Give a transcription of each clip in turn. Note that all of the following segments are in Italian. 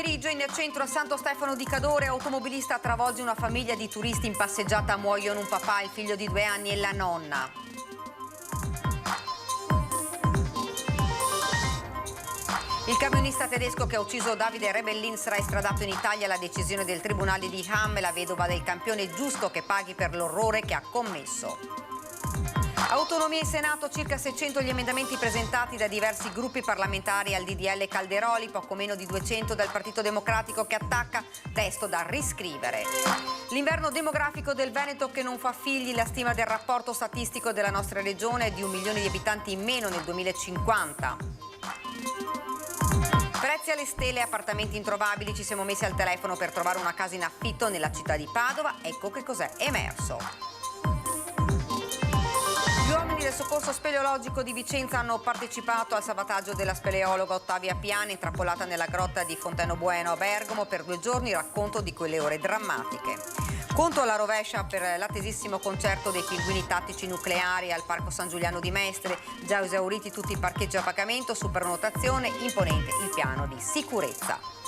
pomeriggio in centro a Santo Stefano di Cadore, automobilista travolge una famiglia di turisti in passeggiata, muoiono un papà, il figlio di 2 anni e la nonna. Il camionista tedesco che ha ucciso Davide Rebellin sarà estradato in Italia. La decisione del tribunale di Hamm, la vedova del campione, è giusto che paghi per l'orrore che ha commesso. Autonomia in Senato, circa 600 gli emendamenti presentati da diversi gruppi parlamentari al DDL Calderoli, poco meno di 200 dal Partito Democratico che attacca, testo da riscrivere. L'inverno demografico del Veneto che non fa figli, la stima del rapporto statistico della nostra regione è di 1 milione di abitanti in meno nel 2050. Prezzi alle stelle, appartamenti introvabili, ci siamo messi al telefono per trovare una casa in affitto nella città di Padova, ecco che cos'è emerso. Gli uomini del soccorso speleologico di Vicenza hanno partecipato al salvataggio della speleologa Ottavia Piani, intrappolata nella grotta di Fonteno Bueno a Bergamo per 2 giorni, racconto di quelle ore drammatiche. Conto alla rovescia per l'attesissimo concerto dei pinguini tattici nucleari al Parco San Giuliano di Mestre, già esauriti tutti i parcheggi a pagamento, supernotazione, imponente il piano di sicurezza.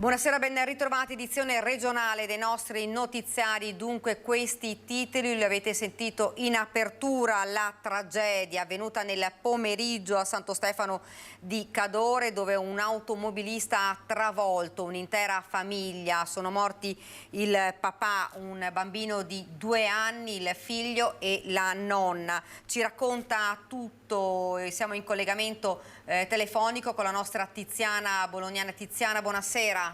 Buonasera, ben ritrovati, edizione regionale dei nostri notiziari. Dunque questi titoli li avete sentito in apertura: la tragedia avvenuta nel pomeriggio a Santo Stefano di Cadore, dove un automobilista ha travolto un'intera famiglia. Sono morti il papà, un bambino di 2 anni, il figlio e la nonna. Ci racconta tutto, siamo in collegamento telefonico con la nostra Tiziana Bolognana. Tiziana, buonasera.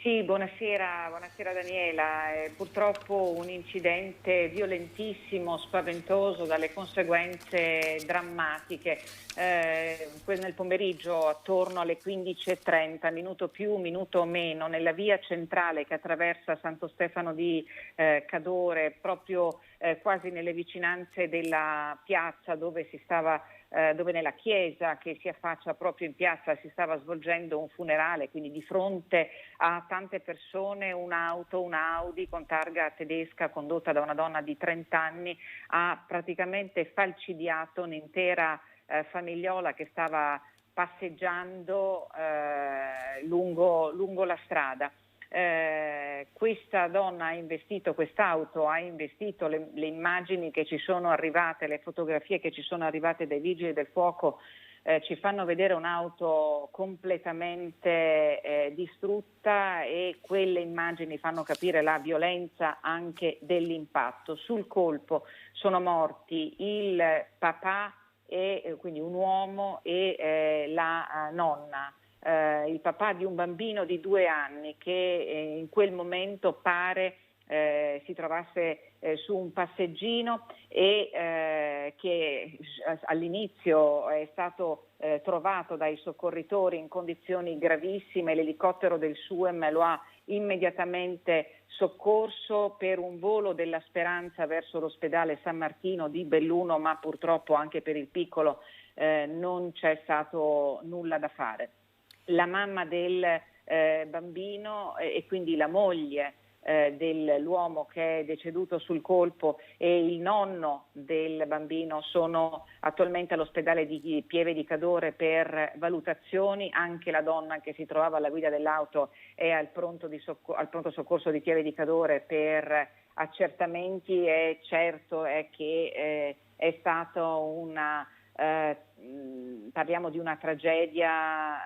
Sì, buonasera Daniela. Purtroppo un incidente violentissimo, spaventoso, dalle conseguenze drammatiche. Nel pomeriggio, attorno alle 15:30, minuto più, minuto meno, nella via centrale che attraversa Santo Stefano di Cadore, proprio quasi nelle vicinanze della piazza dove nella chiesa che si affaccia proprio in piazza si stava svolgendo un funerale, quindi di fronte a tante persone un'auto, un Audi con targa tedesca condotta da una donna di 30 anni ha praticamente falcidiato un'intera famigliola che stava passeggiando lungo la strada. Questa donna quest'auto ha investito le immagini che ci sono arrivate, le fotografie che ci sono arrivate dai vigili del fuoco ci fanno vedere un'auto completamente distrutta, e quelle immagini fanno capire la violenza anche dell'impatto. Sul colpo sono morti il papà, e quindi un uomo, e la nonna. Il papà di un bambino di 2 anni che in quel momento pare si trovasse su un passeggino e che all'inizio è stato trovato dai soccorritori in condizioni gravissime. L'elicottero del SUEM lo ha immediatamente soccorso per un volo della Speranza verso l'ospedale San Martino di Belluno, ma purtroppo anche per il piccolo non c'è stato nulla da fare. La mamma del bambino e quindi la moglie dell'uomo che è deceduto sul colpo e il nonno del bambino sono attualmente all'ospedale di Pieve di Cadore per valutazioni. Anche la donna che si trovava alla guida dell'auto è al pronto soccorso di Pieve di Cadore per accertamenti, e certo è che è stato parliamo di una tragedia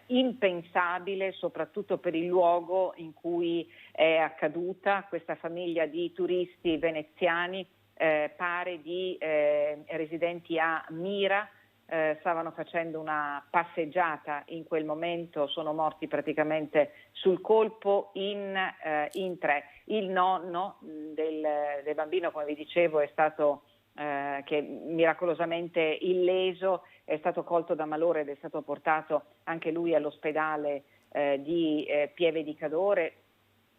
impensabile, soprattutto per il luogo in cui è accaduta. Questa famiglia di turisti veneziani, pare di residenti a Mira, stavano facendo una passeggiata in quel momento, sono morti praticamente sul colpo in 3. Il nonno del bambino, come vi dicevo, è stato che miracolosamente illeso, è stato colto da malore ed è stato portato anche lui all'ospedale di Pieve di Cadore.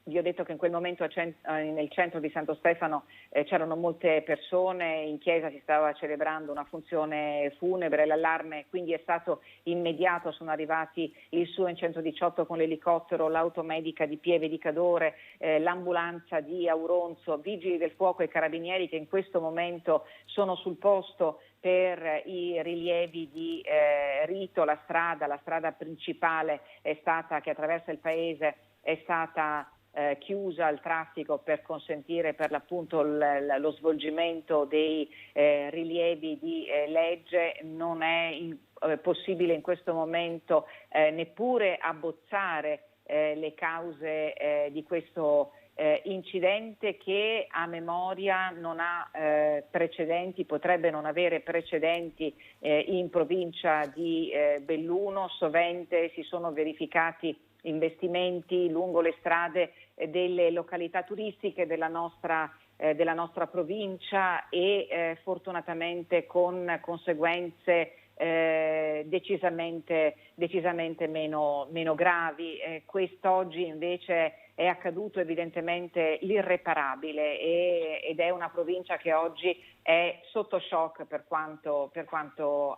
Vi ho detto che in quel momento nel centro di Santo Stefano c'erano molte persone, in chiesa si stava celebrando una funzione funebre, l'allarme quindi è stato immediato, sono arrivati il SUE 118 con l'elicottero, l'automedica di Pieve di Cadore, l'ambulanza di Auronzo, vigili del fuoco e carabinieri che in questo momento sono sul posto per i rilievi di rito. La strada principale che attraversa il paese è stata chiusa al traffico per consentire per l'appunto lo svolgimento dei rilievi di legge. Non è possibile in questo momento neppure abbozzare le cause di questo incidente che a memoria non ha precedenti, potrebbe non avere precedenti in provincia di Belluno. Sovente si sono verificati investimenti lungo le strade delle località turistiche della nostra provincia e fortunatamente con conseguenze decisamente meno gravi. Quest'oggi invece è accaduto evidentemente l'irreparabile ed è una provincia che oggi è sotto shock per quanto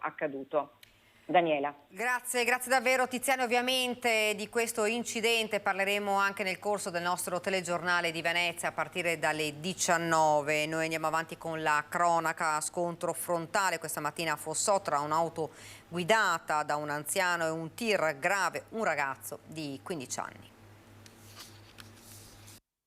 accaduto. Daniela. Grazie davvero Tiziana. Ovviamente di questo incidente parleremo anche nel corso del nostro telegiornale di Venezia a partire dalle 19. Noi andiamo avanti con la cronaca. Scontro frontale questa mattina a Fossò tra un'auto guidata da un anziano e un tir grave, un ragazzo di 15 anni.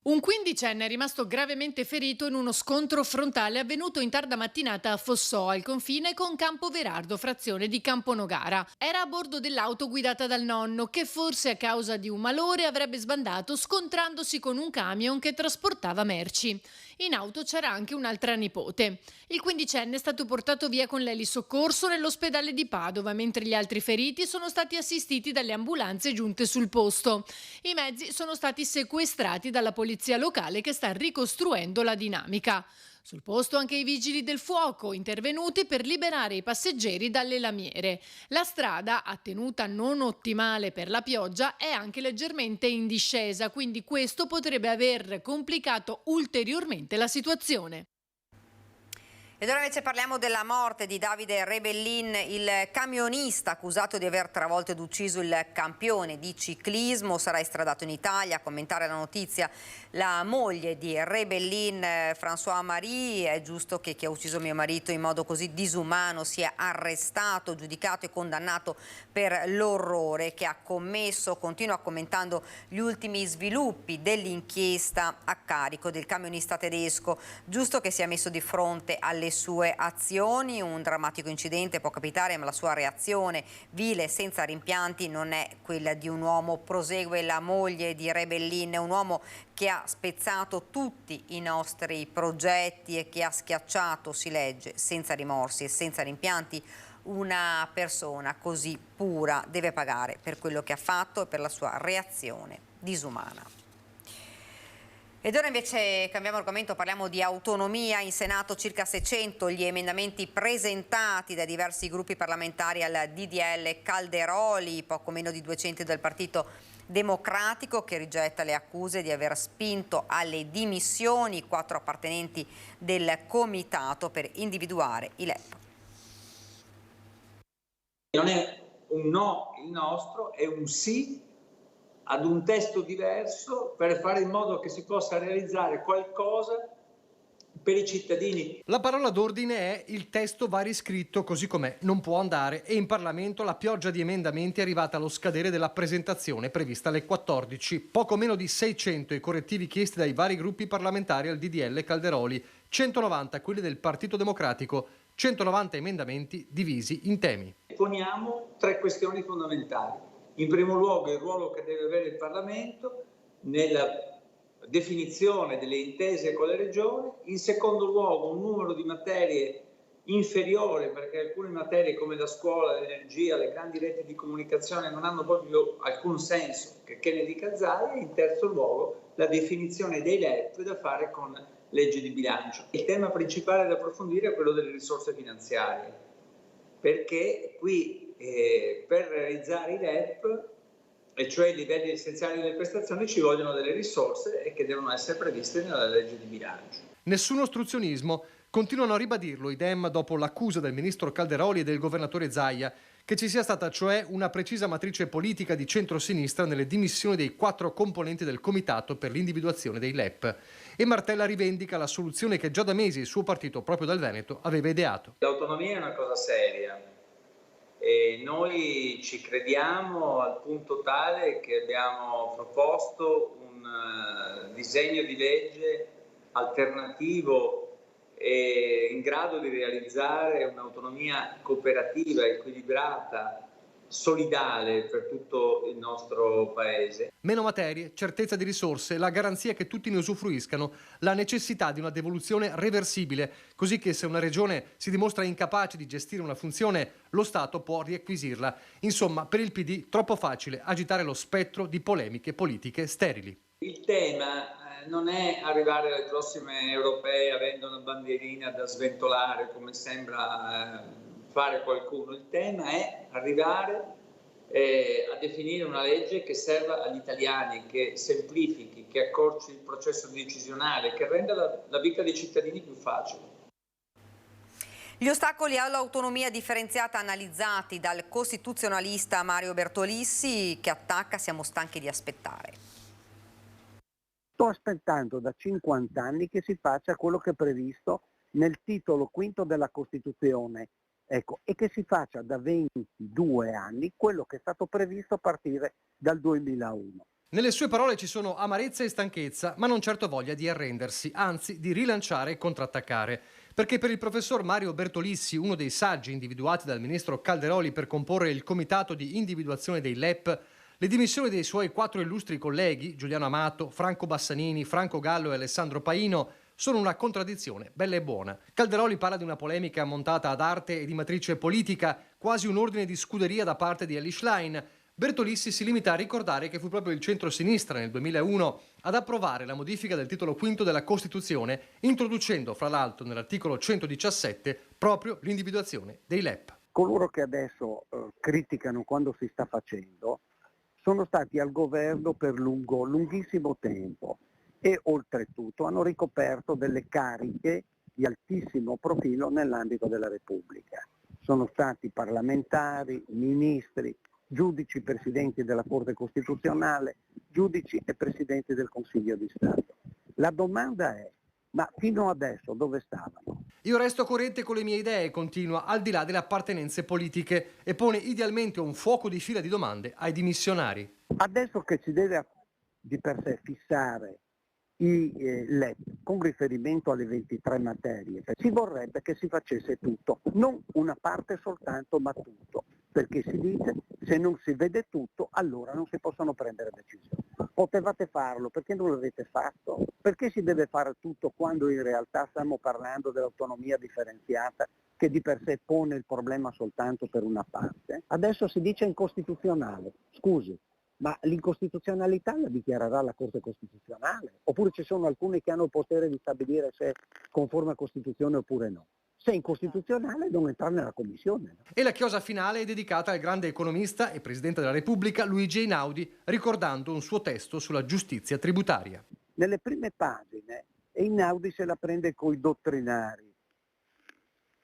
Un quindicenne è rimasto gravemente ferito in uno scontro frontale avvenuto in tarda mattinata a Fossò, al confine con Campoverardo, frazione di Camponogara. Era a bordo dell'auto guidata dal nonno, che forse a causa di un malore avrebbe sbandato scontrandosi con un camion che trasportava merci. In auto c'era anche un'altra nipote. Il quindicenne è stato portato via con l'elisoccorso nell'ospedale di Padova, mentre gli altri feriti sono stati assistiti dalle ambulanze giunte sul posto. I mezzi sono stati sequestrati dalla polizia locale che sta ricostruendo la dinamica. Sul posto anche i vigili del fuoco intervenuti per liberare i passeggeri dalle lamiere. La strada, a tenuta non ottimale per la pioggia, è anche leggermente in discesa, quindi questo potrebbe aver complicato ulteriormente la situazione. Ed ora invece parliamo della morte di Davide Rebellin, il camionista accusato di aver travolto ed ucciso il campione di ciclismo. Sarà estradato in Italia. A commentare la notizia la moglie di Rebellin, François Marie. È giusto che chi ha ucciso mio marito in modo così disumano sia arrestato, giudicato e condannato per l'orrore che ha commesso. Continua commentando gli ultimi sviluppi dell'inchiesta a carico del camionista tedesco. Giusto che sia messo di fronte alle sue azioni. Un drammatico incidente può capitare, ma la sua reazione vile, senza rimpianti, non è quella di un uomo. Prosegue la moglie di Rebellin, un uomo che ha spezzato tutti i nostri progetti e che ha schiacciato, si legge, senza rimorsi e senza rimpianti. Una persona così pura deve pagare per quello che ha fatto e per la sua reazione disumana. Ed ora invece cambiamo argomento, parliamo di autonomia. In Senato circa 600 gli emendamenti presentati da diversi gruppi parlamentari al DDL Calderoli, poco meno di 200 del Partito Democratico, che rigetta le accuse di aver spinto alle dimissioni 4 appartenenti del comitato per individuare i LEP. Non è un no il nostro, è un sì ad un testo diverso per fare in modo che si possa realizzare qualcosa per i cittadini. La parola d'ordine è: il testo va riscritto così com'è, non può andare. E in Parlamento la pioggia di emendamenti è arrivata allo scadere della presentazione prevista alle 14. Poco meno di 600 i correttivi chiesti dai vari gruppi parlamentari al DDL Calderoli, 190 quelli del Partito Democratico, 190 emendamenti divisi in temi. Poniamo 3 questioni fondamentali. In primo luogo il ruolo che deve avere il Parlamento nella definizione delle intese con le regioni, in secondo luogo un numero di materie inferiore, perché alcune materie come la scuola, l'energia, le grandi reti di comunicazione non hanno proprio alcun senso, che ne dica Zaia, e in terzo luogo la definizione dei LEP da fare con legge di bilancio. Il tema principale da approfondire è quello delle risorse finanziarie, perché qui per realizzare i LEP e cioè i livelli essenziali delle prestazioni, ci vogliono delle risorse e che devono essere previste nella legge di bilancio. Nessun ostruzionismo. Continuano a ribadirlo i Dem dopo l'accusa del ministro Calderoli e del governatore Zaia che ci sia stata cioè una precisa matrice politica di centrosinistra nelle dimissioni dei 4 componenti del comitato per l'individuazione dei LEP. E Martella rivendica la soluzione che già da mesi il suo partito, proprio dal Veneto, aveva ideato. L'autonomia è una cosa seria e noi ci crediamo al punto tale che abbiamo proposto un disegno di legge alternativo e in grado di realizzare un'autonomia cooperativa, equilibrata, solidale per tutto il nostro Paese. Meno materie, certezza di risorse, la garanzia che tutti ne usufruiscano, la necessità di una devoluzione reversibile, così che se una regione si dimostra incapace di gestire una funzione, lo Stato può riacquisirla. Insomma, per il PD troppo facile agitare lo spettro di polemiche politiche sterili. Il tema non è arrivare alle prossime europee avendo una bandierina da sventolare come sembra fare qualcuno. Il tema è arrivare a definire una legge che serva agli italiani, che semplifichi, che accorci il processo decisionale, che renda la vita dei cittadini più facile. Gli ostacoli all'autonomia differenziata analizzati dal costituzionalista Mario Bertolissi, che attacca "siamo stanchi di aspettare". Sto aspettando da 50 anni che si faccia quello che è previsto nel titolo quinto della Costituzione, ecco, e che si faccia da 22 anni quello che è stato previsto a partire dal 2001. Nelle sue parole ci sono amarezza e stanchezza, ma non certo voglia di arrendersi, anzi di rilanciare e contrattaccare. Perché per il professor Mario Bertolissi, uno dei saggi individuati dal ministro Calderoli per comporre il comitato di individuazione dei LEP, le dimissioni dei suoi 4 illustri colleghi, Giuliano Amato, Franco Bassanini, Franco Gallo e Alessandro Paino, sono una contraddizione, bella e buona. Calderoli parla di una polemica montata ad arte e di matrice politica, quasi un ordine di scuderia da parte di Elly Schlein. Bertolissi si limita a ricordare che fu proprio il centro-sinistra nel 2001 ad approvare la modifica del titolo quinto della Costituzione, introducendo fra l'altro nell'articolo 117 proprio l'individuazione dei LEP. Coloro che adesso criticano quando si sta facendo sono stati al governo per lunghissimo tempo e oltretutto hanno ricoperto delle cariche di altissimo profilo nell'ambito della Repubblica. Sono stati parlamentari, ministri, giudici, presidenti della Corte Costituzionale, giudici e presidenti del Consiglio di Stato. La domanda è: ma fino adesso dove stavano? Io resto coerente con le mie idee, continua, al di là delle appartenenze politiche, e pone idealmente un fuoco di fila di domande ai dimissionari. Adesso che si deve di per sé fissare i LEP con riferimento alle 23 materie, si vorrebbe che si facesse tutto, non una parte soltanto, ma tutto, perché si dice se non si vede tutto allora non si possono prendere decisioni. Potevate farlo, perché non l'avete fatto? Perché si deve fare tutto quando in realtà stiamo parlando dell'autonomia differenziata che di per sé pone il problema soltanto per una parte? Adesso si dice incostituzionale, scusi, ma l'incostituzionalità la dichiarerà la Corte Costituzionale? Oppure ci sono alcuni che hanno il potere di stabilire se è conforme a Costituzione oppure no? Se è incostituzionale non entrare nella Commissione. No? E la chiosa finale è dedicata al grande economista e Presidente della Repubblica Luigi Einaudi, ricordando un suo testo sulla giustizia tributaria. Nelle prime pagine Einaudi se la prende coi dottrinari.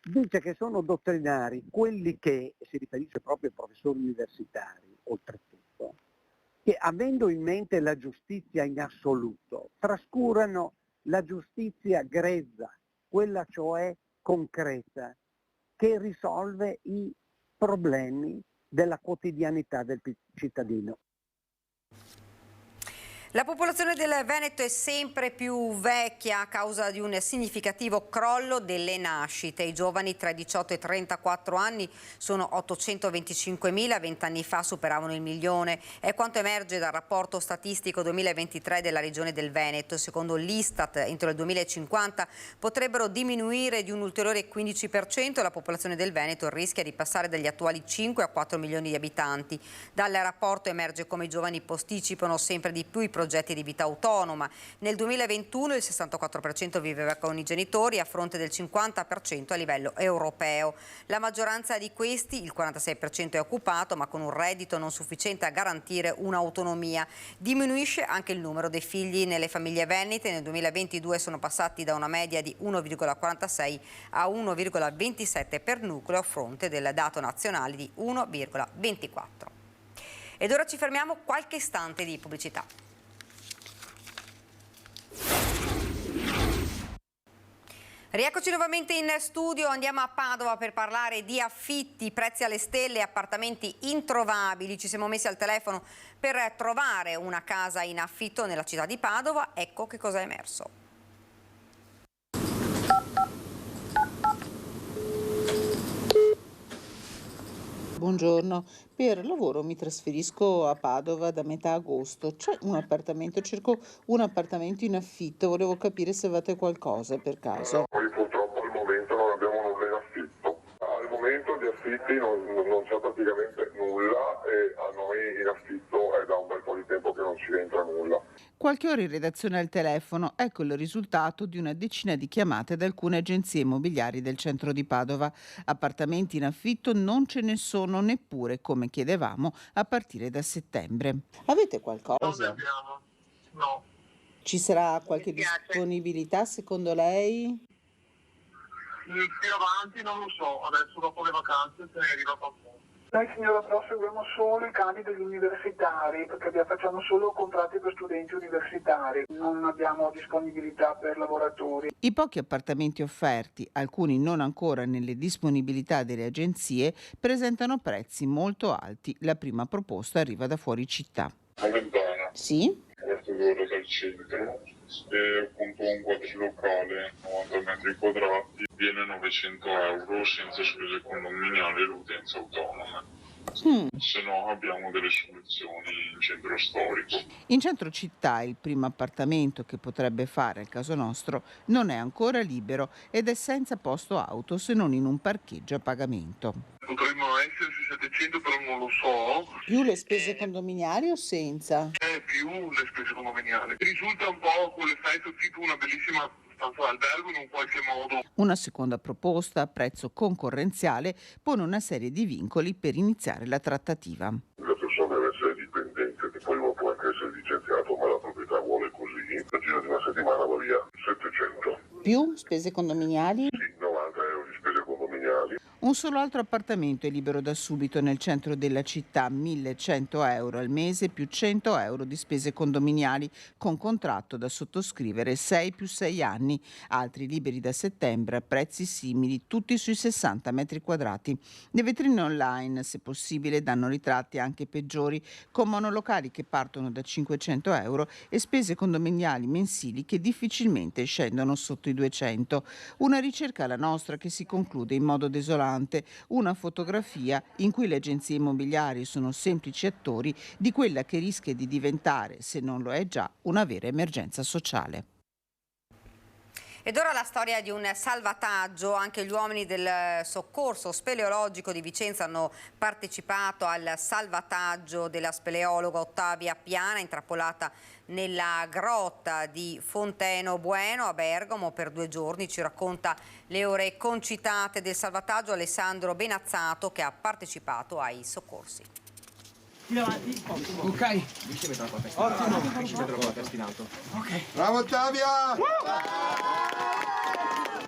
Dice che sono dottrinari quelli che, si riferisce proprio ai professori universitari, oltretutto, che avendo in mente la giustizia in assoluto, trascurano la giustizia grezza, quella cioè concreta, che risolve i problemi della quotidianità del cittadino. La popolazione del Veneto è sempre più vecchia a causa di un significativo crollo delle nascite. I giovani tra i 18 e i 34 anni sono 825.000, 20 anni fa superavano il 1.000.000. È quanto emerge dal rapporto statistico 2023 della Regione del Veneto. Secondo l'Istat, entro il 2050 potrebbero diminuire di un ulteriore 15% e la popolazione del Veneto rischia di passare dagli attuali 5 a 4 milioni di abitanti. Dal rapporto emerge come i giovani posticipano sempre di più i progetti progetti di vita autonoma. Nel 2021 il 64% viveva con i genitori a fronte del 50% a livello europeo. La maggioranza di questi, il 46%, è occupato ma con un reddito non sufficiente a garantire un'autonomia. Diminuisce anche il numero dei figli nelle famiglie venete. Nel 2022 sono passati da una media di 1,46 a 1,27 per nucleo a fronte del dato nazionale di 1,24. Ed ora ci fermiamo qualche istante di pubblicità. Rieccoci nuovamente in studio, andiamo a Padova per parlare di affitti, prezzi alle stelle, appartamenti introvabili. Ci siamo messi al telefono per trovare una casa in affitto nella città di Padova. Ecco che cosa è emerso. Buongiorno, per lavoro mi trasferisco a Padova da metà agosto. C'è un appartamento, cerco un appartamento in affitto, volevo capire se avete qualcosa per caso. Noi purtroppo al momento non abbiamo nulla in affitto. Al momento di affitti non c'è praticamente nulla e a noi in affitto è da un bel po' di tempo che non ci entra nulla. Qualche ora in redazione al telefono, ecco il risultato di una decina di chiamate da alcune agenzie immobiliari del centro di Padova. Appartamenti in affitto non ce ne sono neppure, come chiedevamo, a partire da settembre. Avete qualcosa? Non ne abbiamo, no. Ci sarà qualche disponibilità secondo lei? Più avanti non lo so, adesso dopo le vacanze se ne arriva qualcuno. Noi signora però seguiamo solo i casi degli universitari perché facciamo solo contratti per studenti universitari, non abbiamo disponibilità per lavoratori. I pochi appartamenti offerti, alcuni non ancora nelle disponibilità delle agenzie, presentano prezzi molto alti. La prima proposta arriva da fuori città. A Mentana. Sì? Quarto d'ora dal centro e appunto un quadrilocale 90 metri quadrati viene 900 euro senza spese condominiali e l'utenza autonoma. Se no abbiamo delle soluzioni in centro storico. In centro città il primo appartamento che potrebbe fare al caso nostro non è ancora libero ed è senza posto auto se non in un parcheggio a pagamento. Potremmo esserci 700 però non lo so. Più le spese condominiali o senza? Più le spese condominiali. Risulta un po' quell'effetto tipo una bellissima stanza d'albergo in un qualche modo. Una seconda proposta a prezzo concorrenziale pone una serie di vincoli per iniziare la trattativa. La persona deve essere dipendente, che poi può anche essere licenziato, ma la proprietà vuole così. La giro di una settimana va via 700. Più spese condominiali? Sì, 90 euro di spese condominiali. Un solo altro appartamento è libero da subito nel centro della città, 1.100 euro al mese più 100 euro di spese condominiali, con contratto da sottoscrivere 6 più 6 anni. Altri liberi da settembre a prezzi simili, tutti sui 60 metri quadrati. Le vetrine online, se possibile, danno ritratti anche peggiori, con monolocali che partono da 500 euro e spese condominiali mensili che difficilmente scendono sotto i 200. Una ricerca, la nostra, che si conclude in modo desolante. Una fotografia in cui le agenzie immobiliari sono semplici attori di quella che rischia di diventare, se non lo è già, una vera emergenza sociale. Ed ora la storia di un salvataggio. Anche gli uomini del soccorso speleologico di Vicenza hanno partecipato al salvataggio della speleologa Ottavia Piana, intrappolata nella grotta di Fonteno Bueno a Bergamo per 2 giorni. Ci racconta le ore concitate del salvataggio Alessandro Benazzato, che ha partecipato ai soccorsi. Ok, ottimo, ok, bravo Ottavia!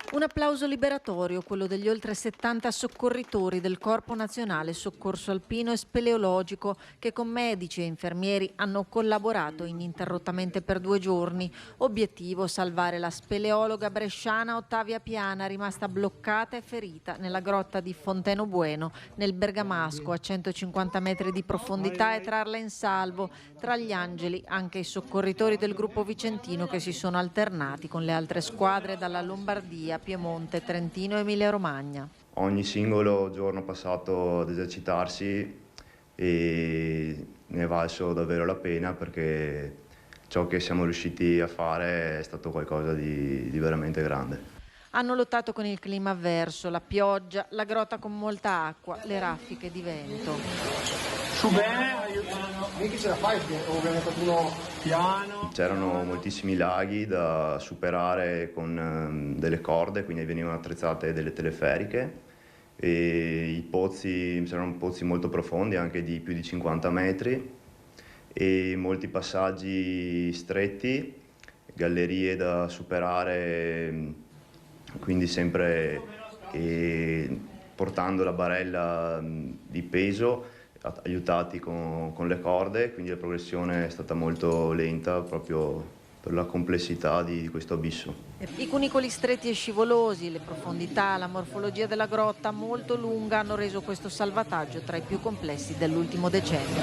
Un applauso liberatorio, quello degli oltre 70 soccorritori del Corpo Nazionale Soccorso Alpino e Speleologico che con medici e infermieri hanno collaborato ininterrottamente per 2 giorni. Obiettivo: salvare la speleologa bresciana Ottavia Piana, rimasta bloccata e ferita nella grotta di Fonteno Bueno, nel Bergamasco, a 150 metri di profondità, e trarla in salvo. Tra gli angeli anche i soccorritori del gruppo vicentino che si sono alternati con le altre squadre dalla Lombardia, Piemonte, Trentino e Emilia-Romagna. Ogni singolo giorno passato ad esercitarsi e ne è valso davvero la pena, perché ciò che siamo riusciti a fare è stato qualcosa di veramente grande. Hanno lottato con il clima avverso, la pioggia, la grotta con molta acqua, le raffiche di vento. Tu bene? Aiutano. Mica ce la fai perché ovviamente qualcuno piano. C'erano moltissimi laghi da superare con delle corde, quindi venivano attrezzate delle teleferiche. E i pozzi, c'erano pozzi molto profondi, anche di più di 50 metri, e molti passaggi stretti, gallerie da superare, quindi sempre portando la barella di peso, aiutati con le corde, quindi la progressione è stata molto lenta proprio per la complessità di questo abisso. I cunicoli stretti e scivolosi, le profondità, la morfologia della grotta molto lunga hanno reso questo salvataggio tra i più complessi dell'ultimo decennio.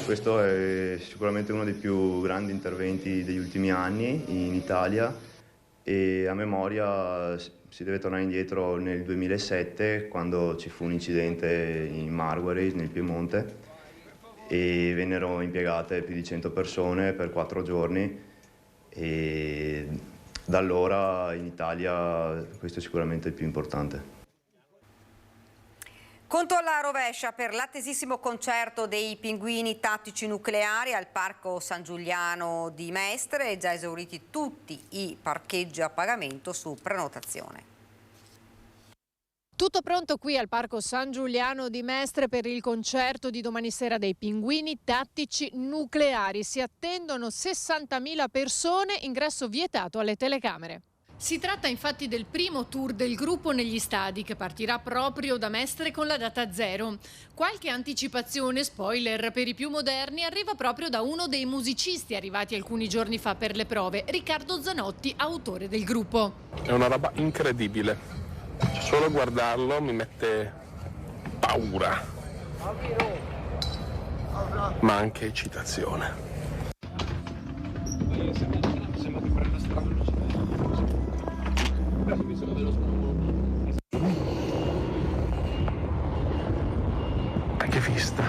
Questo è sicuramente uno dei più grandi interventi degli ultimi anni in Italia, e a memoria si deve tornare indietro nel 2007, quando ci fu un incidente in Marguerite, nel Piemonte, e vennero impiegate più di 100 persone per 4 giorni, e da allora in Italia questo è sicuramente il più importante. Conto alla rovescia per l'attesissimo concerto dei Pinguini Tattici Nucleari al Parco San Giuliano di Mestre, già esauriti tutti i parcheggi a pagamento su prenotazione. Tutto pronto qui al Parco San Giuliano di Mestre per il concerto di domani sera dei Pinguini Tattici Nucleari. Si attendono 60.000 persone, ingresso vietato alle telecamere. Si tratta infatti del primo tour del gruppo negli stadi, che partirà proprio da Mestre con la data 0. Qualche anticipazione, spoiler per i più moderni, arriva proprio da uno dei musicisti arrivati alcuni giorni fa per le prove, Riccardo Zanotti, autore del gruppo. È una roba incredibile, solo guardarlo mi mette paura, ma anche eccitazione. Che vista!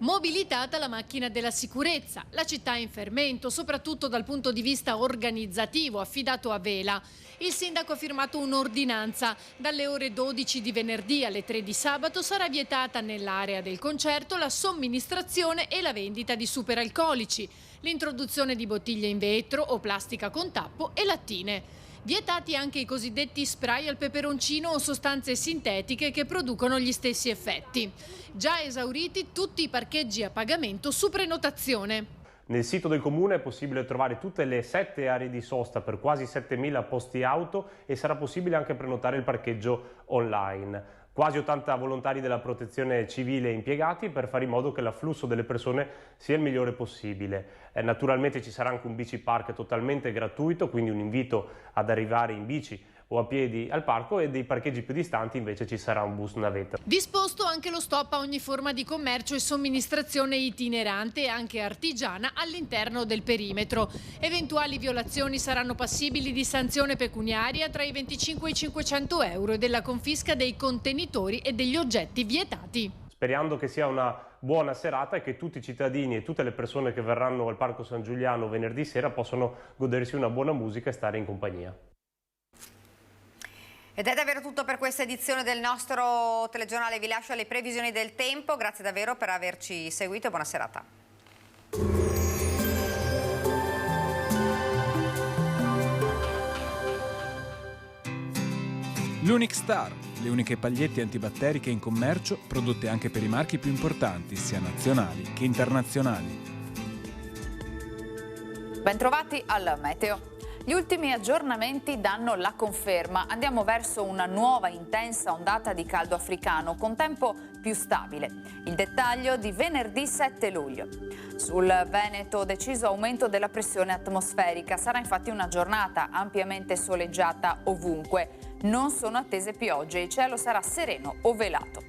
Mobilitata la macchina della sicurezza, la città è in fermento, soprattutto dal punto di vista organizzativo, affidato a Vela. Il sindaco ha firmato un'ordinanza. Dalle ore 12 di venerdì alle 3 di sabato sarà vietata nell'area del concerto la somministrazione e la vendita di superalcolici, l'introduzione di bottiglie in vetro o plastica con tappo e lattine. Vietati anche i cosiddetti spray al peperoncino o sostanze sintetiche che producono gli stessi effetti. Già esauriti tutti i parcheggi a pagamento su prenotazione. Nel sito del comune è possibile trovare tutte le 7 aree di sosta per quasi 7.000 posti auto e sarà possibile anche prenotare il parcheggio online. Quasi 80 volontari della protezione civile impiegati per fare in modo che l'afflusso delle persone sia il migliore possibile. Naturalmente ci sarà anche un bici park totalmente gratuito, quindi un invito ad arrivare in bici o a piedi al parco, e dei parcheggi più distanti invece ci sarà un bus navetta. Disposto anche lo stop a ogni forma di commercio e somministrazione itinerante e anche artigiana all'interno del perimetro. Eventuali violazioni saranno passibili di sanzione pecuniaria tra i 25 e i 500 euro e della confisca dei contenitori e degli oggetti vietati. Sperando che sia una buona serata e che tutti i cittadini e tutte le persone che verranno al Parco San Giuliano venerdì sera possano godersi una buona musica e stare in compagnia. Ed è davvero tutto per questa edizione del nostro telegiornale. Vi lascio alle previsioni del tempo. Grazie davvero per averci seguito e buona serata. L'Unic Star, le uniche pagliette antibatteriche in commercio, prodotte anche per i marchi più importanti, sia nazionali che internazionali. Bentrovati al Meteo. Gli ultimi aggiornamenti danno la conferma. Andiamo verso una nuova intensa ondata di caldo africano con tempo più stabile. Il dettaglio di venerdì 7 luglio. Sul Veneto deciso aumento della pressione atmosferica. Sarà infatti una giornata ampiamente soleggiata ovunque. Non sono attese piogge, il cielo sarà sereno o velato.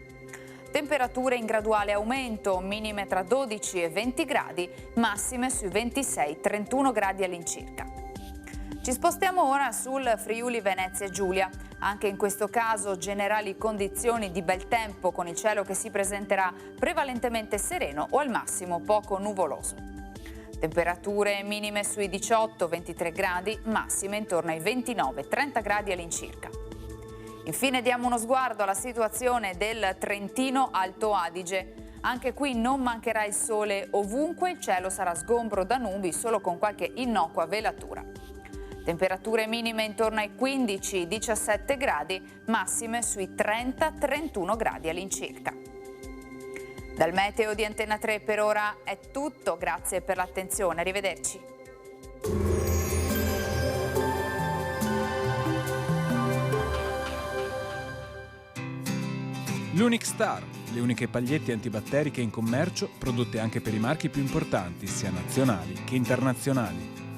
Temperature in graduale aumento, minime tra 12 e 20 gradi, massime sui 26-31 gradi all'incirca. Ci spostiamo ora sul Friuli Venezia Giulia. Anche in questo caso generali condizioni di bel tempo con il cielo che si presenterà prevalentemente sereno o al massimo poco nuvoloso. Temperature minime sui 18-23 gradi, massime intorno ai 29-30 gradi all'incirca. Infine diamo uno sguardo alla situazione del Trentino Alto Adige. Anche qui non mancherà il sole ovunque, il cielo sarà sgombro da nubi solo con qualche innocua velatura. Temperature minime intorno ai 15-17 gradi, massime sui 30-31 gradi all'incirca. Dal meteo di Antenna 3 per ora è tutto, grazie per l'attenzione, arrivederci. L'Unic Star, le uniche pagliette antibatteriche in commercio prodotte anche per i marchi più importanti, sia nazionali che internazionali.